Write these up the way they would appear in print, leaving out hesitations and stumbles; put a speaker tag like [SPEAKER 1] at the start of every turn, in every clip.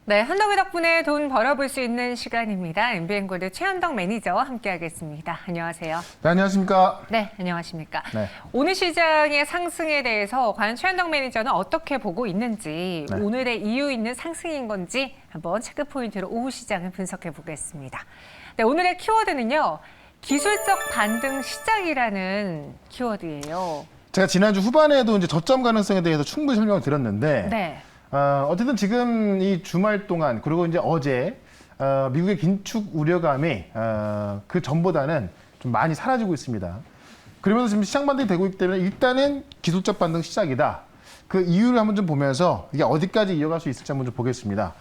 [SPEAKER 1] 네, 현덕이 덕분에 돈 벌어볼 수 있는 시간입니다. MBN골드 최현덕 매니저와 함께하겠습니다. 안녕하세요.
[SPEAKER 2] 네, 안녕하십니까.
[SPEAKER 1] 네, 안녕하십니까.
[SPEAKER 2] 네.
[SPEAKER 1] 오늘 시장의 상승에 대해서 과연 최현덕 매니저는 어떻게 보고 있는지,
[SPEAKER 2] 네.
[SPEAKER 1] 오늘의 이유 있는 상승인 건지 한번 체크 포인트로 오후 시장을 분석해 보겠습니다. 네, 오늘의 키워드는요, 기술적 반등 시작이라는 키워드예요.
[SPEAKER 2] 제가 지난주 후반에도 이제 저점 가능성에 대해서 충분히 설명을 드렸는데,
[SPEAKER 1] 네.
[SPEAKER 2] 어쨌든 지금 이 주말 동안 그리고 이제 어제 미국의 긴축 우려감이 그 전보다는 좀 많이 사라지고 있습니다. 그러면서 지금 시장 반등이 되고 있기 때문에 일단은 기술적 반등 시작이다. 그 이유를 한번 좀 보면서 이게 어디까지 이어갈 수 있을지 한번 좀 보겠습니다.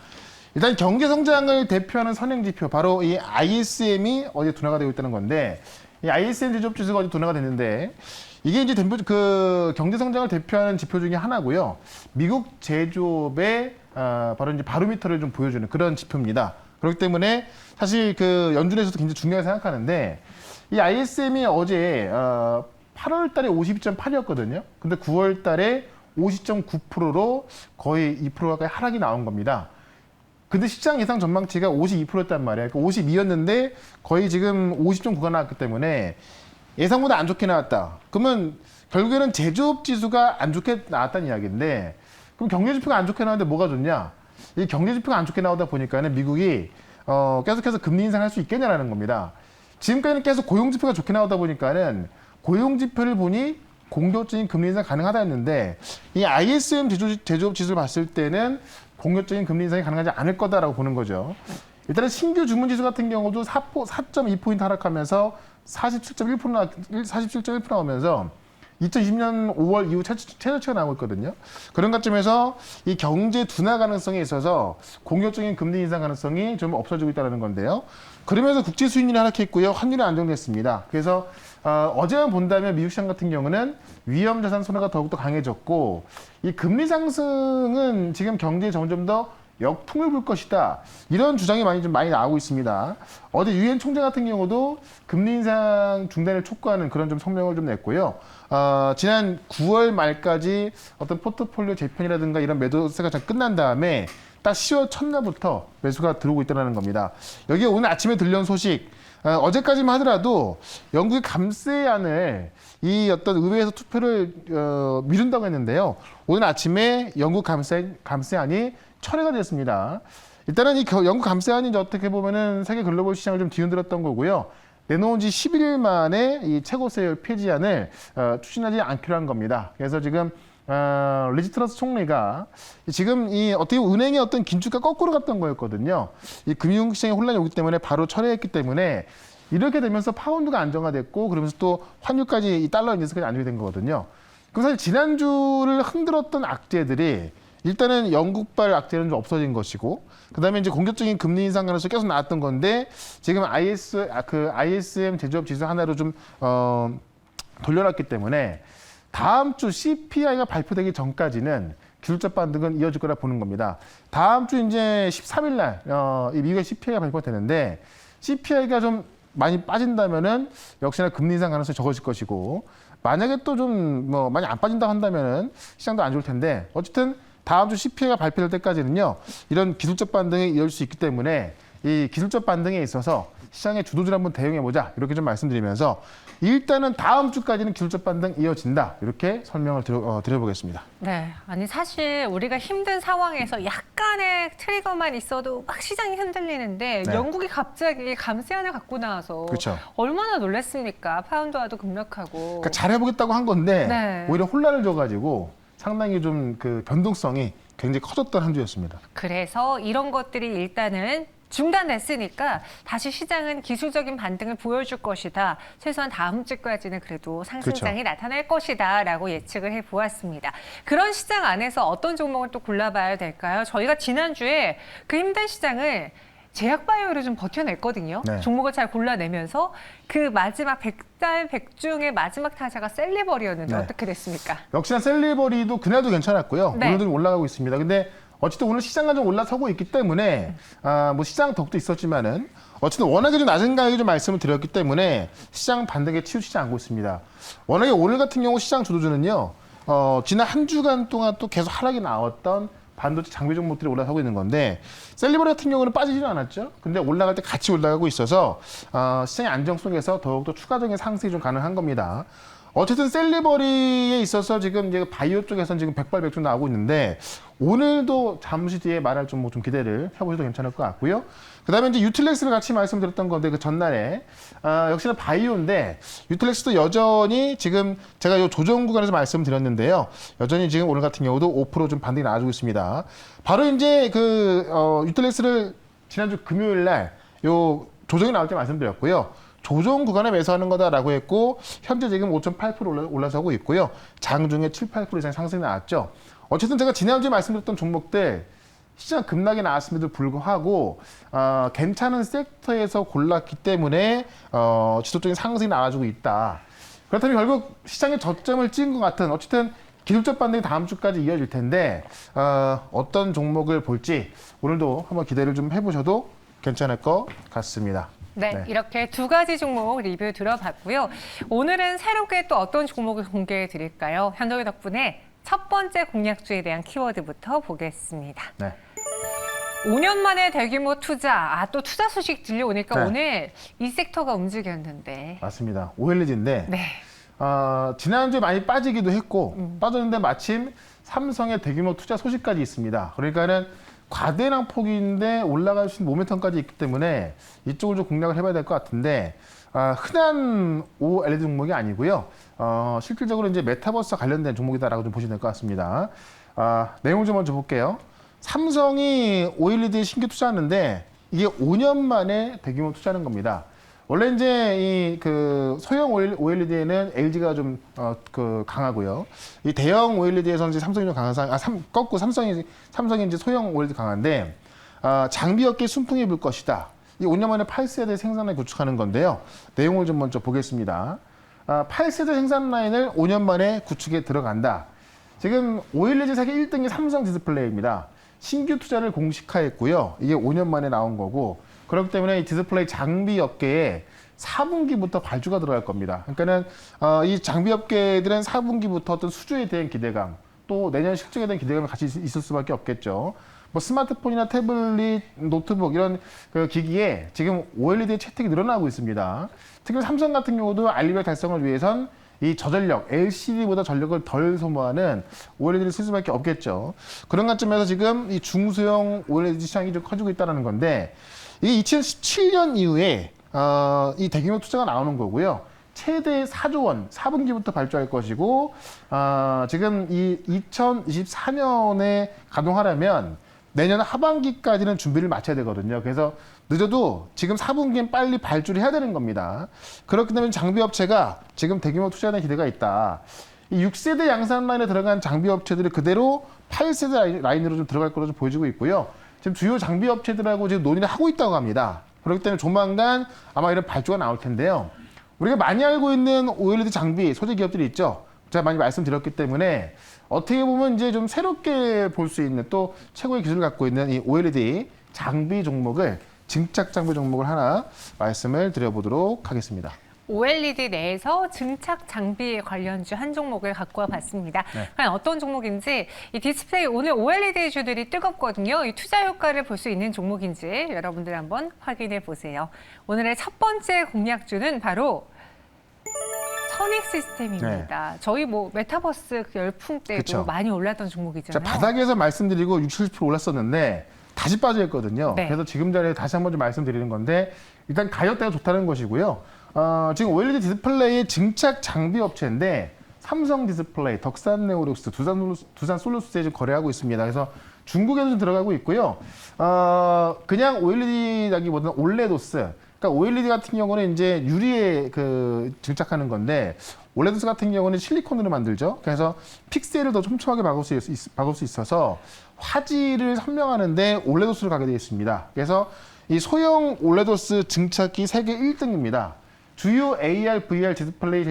[SPEAKER 2] 일단 경제 성장을 대표하는 선행 지표 바로 이 ISM이 어제 둔화가 되고 있다는 건데, 이 ISM 제조업 지수가 어제 둔화가 됐는데 이게 이제 그 경제 성장을 대표하는 지표 중에 하나고요. 미국 제조업의 바로 이제 바로미터를 좀 보여주는 그런 지표입니다. 그렇기 때문에 사실 그 연준에서도 굉장히 중요하게 생각하는데, 이 ISM이 어제 8월 달에 52.8이었거든요. 근데 9월 달에 50.9%로 거의 2% 가까이 하락이 나온 겁니다. 근데 시장 예상 전망치가 52%였단 말이에요. 그러니까 52였는데 거의 지금 50.9가 나왔기 때문에 예상보다 안 좋게 나왔다. 그러면 결국에는 제조업 지수가 안 좋게 나왔다는 이야기인데, 그럼 경제 지표가 안 좋게 나왔는데 뭐가 좋냐? 이 경제 지표가 안 좋게 나오다 보니까는 미국이 계속해서 금리 인상할 수 있겠냐라는 겁니다. 지금까지는 계속 고용 지표가 좋게 나오다 보니까는 고용 지표를 보니 공격적인 금리 인상 가능하다 했는데, 이 ISM 제조업 지수를 봤을 때는 공격적인 금리 인상이 가능하지 않을 거다라고 보는 거죠. 일단은 신규 주문 지수 같은 경우도 4.2포인트 하락하면서 47.1% 나오면서 2020년 5월 이후 최저치가 나오고 있거든요. 그런 관점에서 이 경제 둔화 가능성에 있어서 공격적인 금리 인상 가능성이 좀 없어지고 있다는 건데요. 그러면서 국제 수익률이 하락했고요. 환율이 안정됐습니다. 그래서 어제만 본다면 미국 시장 같은 경우는 위험 자산 선호가 더욱더 강해졌고, 이 금리 상승은 지금 경제에 점점 더 역풍을 불 것이다. 이런 주장이 많이 나오고 있습니다. 어제 유엔 총재 같은 경우도 금리 인상 중단을 촉구하는 그런 좀 성명을 좀 냈고요. 지난 9월 말까지 어떤 포트폴리오 재편이라든가 이런 매도세가 잘 끝난 다음에 딱 10월 첫날부터 매수가 들어오고 있다는 겁니다. 여기에 오늘 아침에 들려온 소식, 어제까지만 하더라도 영국의 감세안을 이 어떤 의회에서 투표를 미룬다고 했는데요. 오늘 아침에 영국 감세안이 철회가 됐습니다. 일단은 이 영국 감세안이 이제 어떻게 보면은 세계 글로벌 시장을 좀 뒤흔들었던 거고요. 내놓은 지 11일 만에 이 최고세 폐지안을 추진하지 않기로 한 겁니다. 그래서 지금 리즈 트러스 총리가 지금 이 어떻게 은행의 어떤 긴축과 거꾸로 갔던 거였거든요. 이 금융시장에 혼란이 오기 때문에 바로 철회했기 때문에 이렇게 되면서 파운드가 안정화됐고, 그러면서 또 환율까지 이 달러 인덱스까지 안정이 된 거거든요. 그럼 사실 지난주를 흔들었던 악재들이 일단은 영국발 악재는 좀 없어진 것이고, 그다음에 이제 공격적인 금리 인상 가능성이 계속 나왔던 건데, 지금 ISM 제조업 지수 하나로 좀 돌려놨기 때문에 다음 주 CPI가 발표되기 전까지는 기술적 반등은 이어질 거라 보는 겁니다. 다음 주 이제 13일 날 이 미국의 CPI가 발표가 되는데, CPI가 좀 많이 빠진다면은 역시나 금리 인상 가능성이 적어질 것이고, 만약에 또 좀 많이 안 빠진다 한다면은 시장도 안 좋을 텐데, 어쨌든 다음 주 CPI가 발표될 때까지는요, 이런 기술적 반등이 이어질 수 있기 때문에 이 기술적 반등에 있어서 시장의 주도주를 한번 대응해보자, 이렇게 좀 말씀드리면서 일단은 다음 주까지는 기술적 반등 이어진다, 이렇게 설명을 드려보겠습니다.
[SPEAKER 1] 네, 아니 사실 우리가 힘든 상황에서 약간의 트리거만 있어도 막 시장이 흔들리는데,
[SPEAKER 2] 네.
[SPEAKER 1] 영국이 갑자기 감세안을 갖고 나와서
[SPEAKER 2] 그렇죠.
[SPEAKER 1] 얼마나 놀랐습니까? 파운드와도 급락하고.
[SPEAKER 2] 그러니까 잘해보겠다고 한 건데
[SPEAKER 1] 네.
[SPEAKER 2] 오히려 혼란을 줘가지고 상당히 좀 그 변동성이 굉장히 커졌던 한 주였습니다.
[SPEAKER 1] 그래서 이런 것들이 일단은 중단됐으니까 다시 시장은 기술적인 반등을 보여줄 것이다. 최소한 다음 주까지는 그래도 상승장이 나타날 것이다 라고 예측을 해보았습니다. 그런 시장 안에서 어떤 종목을 또 골라봐야 될까요? 저희가 지난주에 그 힘든 시장을 제약바이오를 좀 버텨냈거든요.
[SPEAKER 2] 네.
[SPEAKER 1] 종목을 잘 골라내면서 그 마지막 100달 100중의 마지막 타자가 셀리버리였는데
[SPEAKER 2] 네.
[SPEAKER 1] 어떻게 됐습니까?
[SPEAKER 2] 역시나 셀리버리도 그날도 괜찮았고요.
[SPEAKER 1] 네.
[SPEAKER 2] 오늘도 올라가고 있습니다. 근데 어쨌든 오늘 시장은 좀 올라서고 있기 때문에 뭐 시장 덕도 있었지만은 어쨌든 워낙에 좀 낮은 가격에 좀 말씀을 드렸기 때문에 시장 반등에 치우치지 않고 있습니다. 워낙에 오늘 같은 경우 시장 주도주는요. 지난 한 주간 동안 또 계속 하락이 나왔던 반도체 장비 종목들이 올라서고 있는 건데 셀리버리 같은 경우는 빠지지는 않았죠. 근데 올라갈 때 같이 올라가고 있어서 시장의 안정 속에서 더욱더 추가적인 상승이 좀 가능한 겁니다. 어쨌든 셀리버리에 있어서 지금 이제 바이오 쪽에서는 지금 백발백중 나오고 있는데 오늘도 잠시 뒤에 말할 좀 기대를 해보셔도 괜찮을 것 같고요. 그다음에 이제 유틸렉스를 같이 말씀드렸던 건데 그 전날에 역시나 바이오인데 유틸렉스도 여전히 지금 제가 요 조정 구간에서 말씀드렸는데요. 여전히 지금 오늘 같은 경우도 5%좀 반등이 나와주고 있습니다. 바로 이제 유틸렉스를 지난주 금요일 날 요 조정이 나올 때 말씀드렸고요. 조정 구간에 매수하는 거다라고 했고 현재 지금 5.8% 올라서고 있고요. 장중에 7, 8% 이상 상승이 나왔죠. 어쨌든 제가 지난주에 말씀드렸던 종목들 시장 급락이 나왔음에도 불구하고 괜찮은 섹터에서 골랐기 때문에 지속적인 상승이 나와주고 있다. 그렇다면 결국 시장의 저점을 찍은 것 같은 어쨌든 기술적 반등이 다음 주까지 이어질 텐데 어떤 종목을 볼지 오늘도 한번 기대를 좀 해보셔도 괜찮을 것 같습니다.
[SPEAKER 1] 네, 이렇게 두 가지 종목 리뷰 들어봤고요. 오늘은 새롭게 또 어떤 종목을 공개해 드릴까요? 현덕이 덕분에 첫 번째 공략주에 대한 키워드부터 보겠습니다.
[SPEAKER 2] 네.
[SPEAKER 1] 5년 만에 대규모 투자, 또 투자 소식 들려오니까
[SPEAKER 2] 네.
[SPEAKER 1] 오늘 이 섹터가 움직였는데.
[SPEAKER 2] 맞습니다. OLED인데
[SPEAKER 1] 네.
[SPEAKER 2] 지난주에 많이 빠지기도 했고 빠졌는데 마침 삼성의 대규모 투자 소식까지 있습니다. 그러니까는 과대량 폭인데 올라갈 수 있는 모멘텀까지 있기 때문에 이쪽을 좀 공략을 해봐야 될 것 같은데 흔한 OLED 종목이 아니고요. 실질적으로 이제 메타버스와 관련된 종목이다라고 좀 보시면 될 것 같습니다. 내용을 좀 먼저 볼게요. 삼성이 OLED에 신규 투자하는데 이게 5년 만에 대규모 투자하는 겁니다. 원래 이제 소형 OLED에는 LG가 좀 강하고요. 이 대형 OLED에서는 이제 삼성이 좀 강한 거꾸로 삼성이 이제 소형 OLED 강한데 장비업계 순풍이 불 것이다. 이 5년 만에 8세대 생산 라인 구축하는 건데요. 내용을 좀 먼저 보겠습니다. 8세대 생산 라인을 5년 만에 구축에 들어간다. 지금 OLED 세계 1등이 삼성 디스플레이입니다. 신규 투자를 공식화했고요. 이게 5년 만에 나온 거고 그렇기 때문에 이 디스플레이 장비 업계에 4분기부터 발주가 들어갈 겁니다. 그러니까는 이 장비 업계들은 4분기부터 어떤 수주에 대한 기대감, 또 내년 실적에 대한 기대감이 같이 있을 수밖에 없겠죠. 뭐 스마트폰이나 태블릿, 노트북 이런 기기에 지금 OLED 채택이 늘어나고 있습니다. 특히 삼성 같은 경우도 알리벨 달성을 위해선 이 저전력, LCD보다 전력을 덜 소모하는 OLED를 쓸 수밖에 없겠죠. 그런 관점에서 지금 이 중소형 OLED 시장이 좀 커지고 있다는 건데 이 2017년 이후에 이 대규모 투자가 나오는 거고요. 최대 4조 원 4분기부터 발주할 것이고 지금 이 2024년에 가동하려면 내년 하반기까지는 준비를 마쳐야 되거든요. 그래서 늦어도 지금 4분기엔 빨리 발주를 해야 되는 겁니다. 그렇기 때문에 장비업체가 지금 대규모 투자에 기대가 있다. 이 6세대 양산 라인에 들어간 장비업체들이 그대로 8세대 라인으로 좀 들어갈 거로 좀 보여지고 있고요. 지금 주요 장비업체들하고 지금 논의를 하고 있다고 합니다. 그렇기 때문에 조만간 아마 이런 발주가 나올 텐데요. 우리가 많이 알고 있는 OLED 장비 소재 기업들이 있죠. 제가 많이 말씀드렸기 때문에 어떻게 보면 이제 좀 새롭게 볼 수 있는 또 최고의 기술을 갖고 있는 이 OLED 장비 종목을 증착 장비 종목을 하나 말씀을 드려보도록 하겠습니다.
[SPEAKER 1] OLED 내에서 증착 장비 관련주 한 종목을 갖고 와봤습니다.
[SPEAKER 2] 네.
[SPEAKER 1] 과연 어떤 종목인지 이 디스플레이 오늘 OLED 주들이 뜨겁거든요. 이 투자 효과를 볼 수 있는 종목인지 여러분들 한번 확인해 보세요. 오늘의 첫 번째 공략주는 바로 선익 시스템입니다.
[SPEAKER 2] 네.
[SPEAKER 1] 저희 뭐 메타버스 그 열풍 때도
[SPEAKER 2] 그쵸.
[SPEAKER 1] 많이 올랐던 종목이잖아요.
[SPEAKER 2] 자, 바닥에서 말씀드리고 60, 70% 올랐었는데 다시 빠져있거든요.
[SPEAKER 1] 네.
[SPEAKER 2] 그래서 지금 자리에 다시 한번 좀 말씀드리는 건데 일단 가격대가 좋다는 것이고요. 지금 OLED 디스플레이의 증착 장비 업체인데 삼성 디스플레이, 덕산 네오룩스, 두산 솔루스에 지금 거래하고 있습니다. 그래서 중국에도 좀 들어가고 있고요. 그냥 OLED라기보다는 올레도스. 그러니까 OLED 같은 경우는 이제 유리에 증착하는 건데 올레도스 같은 경우는 실리콘으로 만들죠. 그래서 픽셀을 더 촘촘하게 박을 수 있어서 화질을 선명하는데 올레도스를 가게 되어 있습니다. 그래서 이 소형 올레도스 증착기 세계 1등입니다. 주요 AR, VR 디스플레이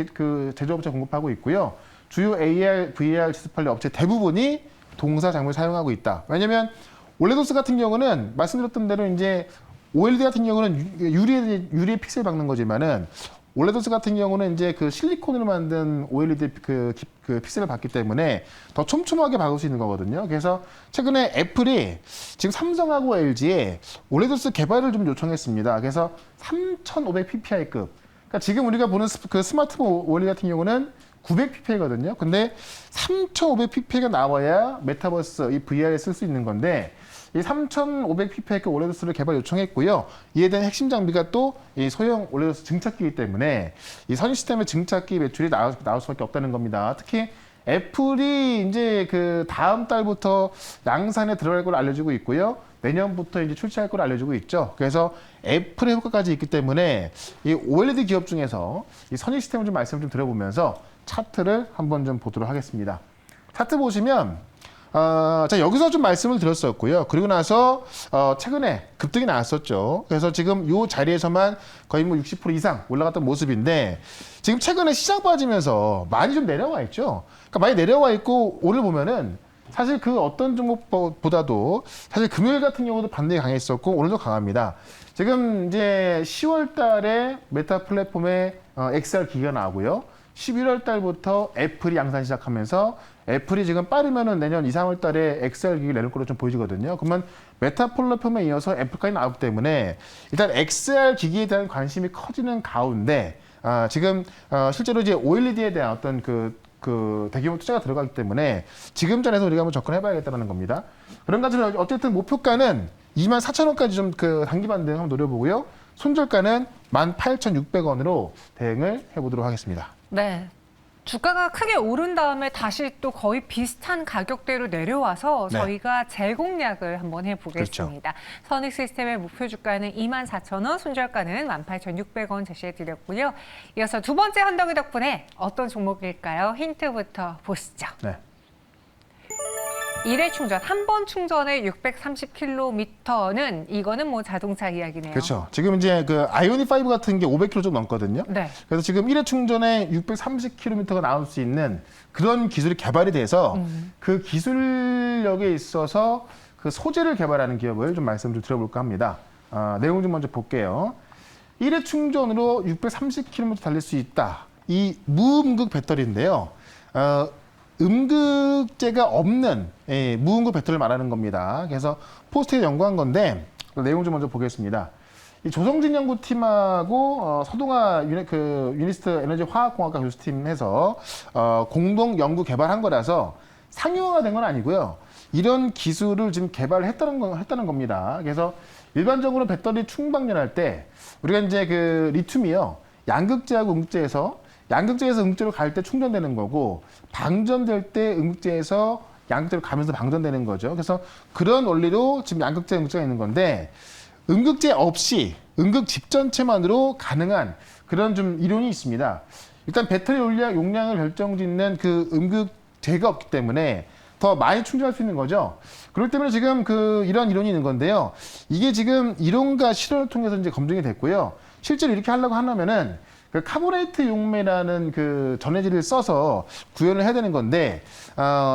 [SPEAKER 2] 제조업체 공급하고 있고요. 주요 AR, VR 디스플레이 업체 대부분이 동사 장비를 사용하고 있다. 왜냐면 올레도스 같은 경우는 말씀드렸던 대로 이제 OLED 같은 경우는 유리에 픽셀 박는 거지만은 올레도스 같은 경우는 이제 그 실리콘으로 만든 OLED 그 픽셀을 받기 때문에 더 촘촘하게 박을 수 있는 거거든요. 그래서 최근에 애플이 지금 삼성하고 LG에 올레도스 개발을 좀 요청했습니다. 그래서 3500ppi급. 그러니까 지금 우리가 보는 그 스마트폰 OLED 같은 경우는 900pp이거든요. 근데 3500pp가 나와야 메타버스 이 VR에 쓸 수 있는 건데 이 3500pp의 올레도스를 개발 요청했고요. 이에 대한 핵심 장비가 또 이 소형 올레도스 증착기이기 때문에 이 선 시스템의 증착기 매출이 나올 수밖에 없다는 겁니다. 특히 애플이 이제 그 다음 달부터 양산에 들어갈 걸 알려주고 있고요. 내년부터 이제 출시할 걸 알려주고 있죠. 그래서 애플의 효과까지 있기 때문에 이 OLED 기업 중에서 이 선의 시스템을 좀 말씀을 좀 드려보면서 차트를 한번 좀 보도록 하겠습니다. 차트 보시면 자, 여기서 좀 말씀을 드렸었고요. 그리고 나서 최근에 급등이 나왔었죠. 그래서 지금 이 자리에서만 거의 뭐 60% 이상 올라갔던 모습인데 지금 최근에 시장 빠지면서 많이 좀 내려와 있죠. 그러니까 많이 내려와 있고 오늘 보면은 사실 그 어떤 종목보다도 사실 금요일 같은 경우도 반등이 강했었고 오늘도 강합니다. 지금 이제 10월 달에 메타 플랫폼에 XR 기기가 나오고요. 11월 달부터 애플이 양산 시작하면서 애플이 지금 빠르면은 내년 2, 3월 달에 XR 기기를 내놓을 걸로 좀 보여지거든요. 그러면 메타 플랫폼에 이어서 애플까지 나오기 때문에 일단 XR 기기에 대한 관심이 커지는 가운데 지금 실제로 이제 OLED에 대한 어떤 그 대규모 투자가 들어가기 때문에 지금 전에서 우리가 한번 접근해봐야겠다는 겁니다. 그런 가지는 어쨌든 목표가는 24,000원까지 좀 그 단기 반등 한번 노려보고요. 손절가는 18,600원으로 대응을 해보도록 하겠습니다.
[SPEAKER 1] 네. 주가가 크게 오른 다음에 다시 또 거의 비슷한 가격대로 내려와서
[SPEAKER 2] 네.
[SPEAKER 1] 저희가 재공략을 한번 해보겠습니다. 그렇죠. 선익 시스템의 목표 주가는 24,000원, 손절가는 18,600원 제시해드렸고요. 이어서 두 번째 헌덕이 덕분에 어떤 종목일까요? 힌트부터 보시죠.
[SPEAKER 2] 네.
[SPEAKER 1] 1회 충전, 한 번 충전에 630km는 이거는 뭐 자동차 이야기네요.
[SPEAKER 2] 그렇죠. 지금 이제 그 아이오닉 5 같은 게 500km 좀 넘거든요.
[SPEAKER 1] 네.
[SPEAKER 2] 그래서 지금 1회 충전에 630km가 나올 수 있는 그런 기술이 개발이 돼서 그 기술력에 있어서 그 소재를 개발하는 기업을 좀 말씀 좀 드려볼까 합니다. 내용 좀 먼저 볼게요. 1회 충전으로 630km 달릴 수 있다. 이 무음극 배터리인데요. 음극재가 없는 무음극 배터리를 말하는 겁니다. 그래서 포스트에 연구한 건데 내용 좀 먼저 보겠습니다. 이 조성진 연구팀하고 서동아 유니스트 에너지 화학공학과 교수팀에서 공동 연구 개발한 거라서 상용화가 된 건 아니고요. 이런 기술을 지금 했다는 겁니다. 그래서 일반적으로 배터리 충방전할 때 우리가 이제 그 리튬이요. 양극재하고 음극재에서 음극재로 갈 때 충전되는 거고 방전될 때 음극재에서 양극재로 가면서 방전되는 거죠. 그래서 그런 원리로 지금 양극재, 음극재가 있는 건데 음극재 없이 음극 집전체만으로 가능한 그런 좀 이론이 있습니다. 일단 배터리 용량을 결정짓는 그 음극재가 없기 때문에 더 많이 충전할 수 있는 거죠. 그렇기 때문에 지금 이런 이론이 있는 건데요. 이게 지금 이론과 실험을 통해서 이제 검증이 됐고요. 실제로 이렇게 하려고 하려면은 그 카보네이트 용매라는 그 전해질을 써서 구현을 해야 되는 건데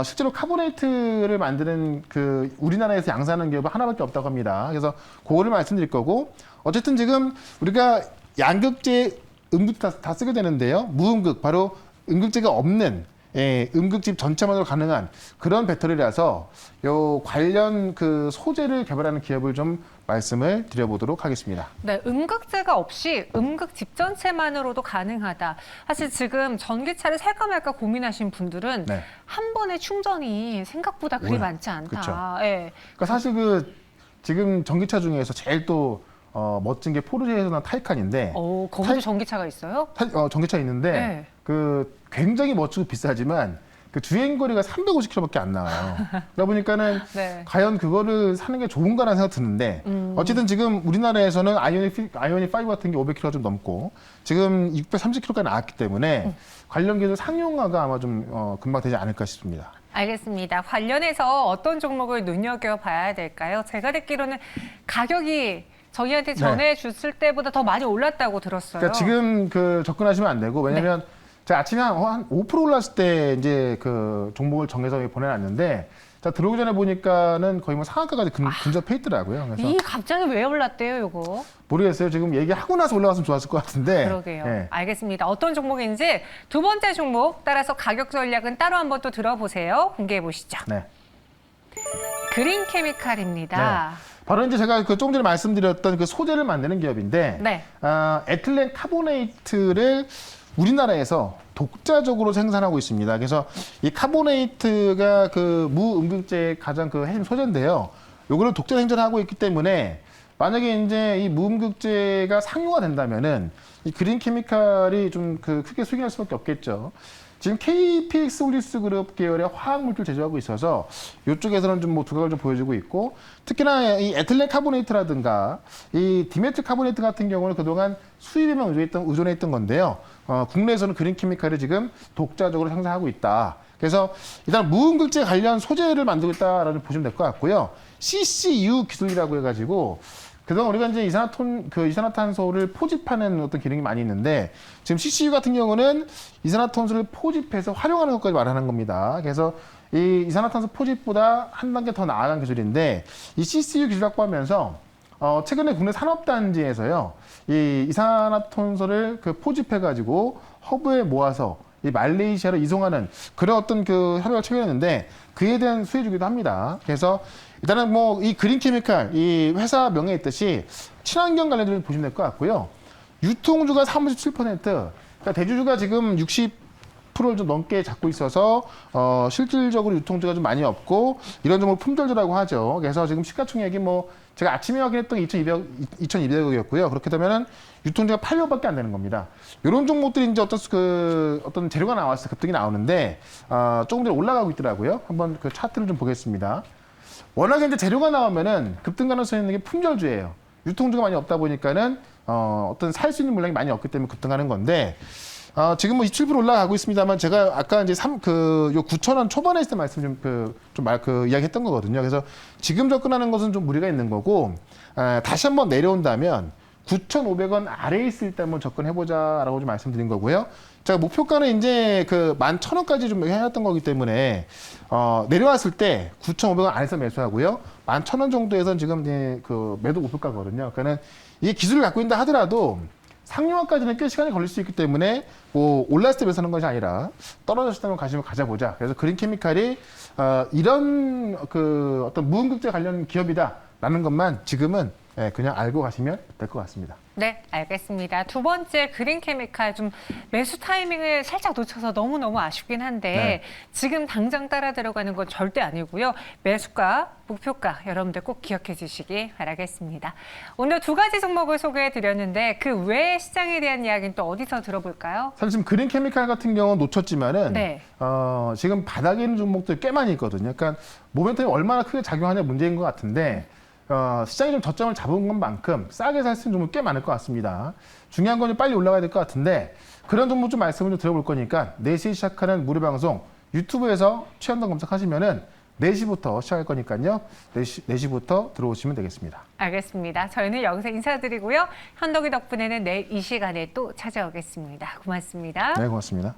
[SPEAKER 2] 실제로 카보네이트를 만드는 그 우리나라에서 양산하는 기업은 하나밖에 없다고 합니다. 그래서 그거를 말씀드릴 거고 어쨌든 지금 우리가 양극재, 음극 다 쓰게 되는데요. 무음극 바로 음극재가 없는 음극집 전체만으로 가능한 그런 배터리라서 요 관련 그 소재를 개발하는 기업을 좀 말씀을 드려보도록 하겠습니다.
[SPEAKER 1] 네, 음극재가 없이 음극 집전체만으로도 가능하다. 사실 지금 전기차를 살까 말까 고민하신 분들은
[SPEAKER 2] 네.
[SPEAKER 1] 한 번의 충전이 생각보다 그리 많지 않다.
[SPEAKER 2] 그쵸.
[SPEAKER 1] 예.
[SPEAKER 2] 그러니까 사실 지금 전기차 중에서 제일 또 멋진 게 포르쉐에서 난 타이칸인데
[SPEAKER 1] 거기도 전기차가 있어요?
[SPEAKER 2] 전기차 있는데
[SPEAKER 1] 네.
[SPEAKER 2] 굉장히 멋지고 비싸지만 그 주행거리가 350km밖에 안 나와요. 그러다 보니까는
[SPEAKER 1] 네.
[SPEAKER 2] 과연 그거를 사는 게 좋은가라는 생각 드는데 어쨌든 지금 우리나라에서는 아이오닉 5 같은 게 500km 좀 넘고 지금 630km까지 나왔기 때문에 관련 기술 상용화가 아마 좀 금방 되지 않을까 싶습니다.
[SPEAKER 1] 알겠습니다. 관련해서 어떤 종목을 눈여겨봐야 될까요? 제가 듣기로는 가격이 저희한테 전해줬을 때보다 더 많이 올랐다고 들었어요.
[SPEAKER 2] 그러니까 지금 접근하시면 안 되고 왜냐면 제가 아침에 한 5% 올랐을 때 이제 그 종목을 정해서 보내놨는데 자, 들어오기 전에 보니까는 거의 뭐 상한가까지 근접해 있더라고요. 그래서
[SPEAKER 1] 이 갑자기 왜 올랐대요, 이거?
[SPEAKER 2] 모르겠어요. 지금 얘기하고 나서 올라갔으면 좋았을 것 같은데.
[SPEAKER 1] 그러게요.
[SPEAKER 2] 예.
[SPEAKER 1] 알겠습니다. 어떤 종목인지 두 번째 종목 따라서 가격 전략은 따로 한번 또 들어보세요. 공개해 보시죠.
[SPEAKER 2] 네.
[SPEAKER 1] 그린케미칼입니다.
[SPEAKER 2] 바로 이제 제가 그 조금 전에 말씀드렸던 그 소재를 만드는 기업인데,
[SPEAKER 1] 네.
[SPEAKER 2] 에틸렌 카보네이트를 우리나라에서 독자적으로 생산하고 있습니다. 그래서 이 카보네이트가 그 무음극제의 가장 그 핵심 소재인데요. 요거를 독자 생산하고 있기 때문에 만약에 이제 이 무음극제가 상용화 된다면은 이 그린케미칼이 좀 그 크게 수익할 수밖에 없겠죠. 지금 KPX 홀리스 그룹 계열의 화학물질 제조하고 있어서 이쪽에서는 좀 뭐 두각을 좀 보여주고 있고, 특히나 이 에틸렌 카보네이트라든가 이 디메틸 카보네이트 같은 경우는 그동안 수입에만 의존했던 건데요. 국내에서는 그린케미칼이 지금 독자적으로 생산하고 있다. 그래서 일단 무음극제 관련 소재를 만들고 있다라는 보시면 될 것 같고요. CCU 기술이라고 해가지고 그동안 우리가 이제 이산화탄소를 포집하는 어떤 기능이 많이 있는데, 지금 CCU 같은 경우는 이산화탄소를 포집해서 활용하는 것까지 말하는 겁니다. 그래서 이 이산화탄소 포집보다 한 단계 더 나아간 기술인데, 이 CCU 기술 확보하면서 최근에 국내 산업단지에서요, 이 이산화탄소를 그 포집해가지고 허브에 모아서 이 말레이시아로 이송하는 그런 어떤 그 협약을 체결했는데, 그에 대한 수혜 주기도 합니다. 그래서 일단은 뭐 이 그린케미칼 이 회사 명에 있듯이 친환경 관련주를 보시면 될 것 같고요. 유통주가 37%, 그러니까 대주주가 지금 60%를 좀 넘게 잡고 있어서 실질적으로 유통주가 좀 많이 없고 이런 종목 품절주라고 하죠. 그래서 지금 시가총액이 뭐 제가 아침에 확인했던 게 2,200억이었고요. 그렇게 되면은 유통주가 800억밖에 안 되는 겁니다. 이런 종목들이 이제 어떤 재료가 나왔을 때 급등이 나오는데 조금 전에 올라가고 있더라고요. 한번 그 차트를 좀 보겠습니다. 워낙에 이제 재료가 나오면은 급등 가능성이 있는 게 품절주예요. 유통주가 많이 없다 보니까는 어떤 살 수 있는 물량이 많이 없기 때문에 급등하는 건데, 지금 뭐 27% 올라가고 있습니다만, 제가 아까 이제 요 9,000원 초반에 있을 때 말씀 이야기했던 거거든요. 그래서 지금 접근하는 것은 좀 무리가 있는 거고, 다시 한번 내려온다면 9,500원 아래에 있을 때 한번 접근해보자라고 좀 말씀드린 거고요. 제가 목표가는 이제 그 11,000원까지 좀 해놨던 거기 때문에, 내려왔을 때 9,500원 안에서 매수하고요. 11,000원 정도에선 지금 이제 그 매도 목표가거든요. 그러니까 이게 기술을 갖고 있다 하더라도 상용화까지는 꽤 시간이 걸릴 수 있기 때문에 뭐 올랐을 때 매수하는 것이 아니라 떨어졌을 때만 가져보자. 그래서 그린케미칼이 이런 그 어떤 무음극제 관련 기업이다라는 것만 지금은 그냥 알고 가시면 될 것 같습니다.
[SPEAKER 1] 네, 알겠습니다. 두 번째 그린케미칼 좀 매수 타이밍을 살짝 놓쳐서 너무너무 아쉽긴 한데
[SPEAKER 2] 네.
[SPEAKER 1] 지금 당장 따라 들어가는 건 절대 아니고요. 매수가, 목표가 여러분들 꼭 기억해 주시기 바라겠습니다. 오늘 두 가지 종목을 소개해 드렸는데 그 외의 시장에 대한 이야기는 또 어디서 들어볼까요?
[SPEAKER 2] 사실 지금 그린케미칼 같은 경우는 놓쳤지만은
[SPEAKER 1] 네.
[SPEAKER 2] 지금 바닥에 있는 종목들 꽤 많이 있거든요. 그러니까 모멘텀이 얼마나 크게 작용하냐 문제인 것 같은데 시장이 좀 저점을 잡은 것만큼 싸게 살 수 있는 종목이 꽤 많을 것 같습니다. 중요한 건 빨리 올라가야 될 것 같은데 그런 종목 좀 말씀을 좀 드려볼 거니까 4시에 시작하는 무료 방송 유튜브에서 최현동 검색하시면은 4시부터 시작할 거니까요. 4시부터 들어오시면 되겠습니다.
[SPEAKER 1] 알겠습니다. 저희는 여기서 인사드리고요. 현덕이 덕분에는 내일 이 시간에 또 찾아오겠습니다. 고맙습니다.
[SPEAKER 2] 네, 고맙습니다.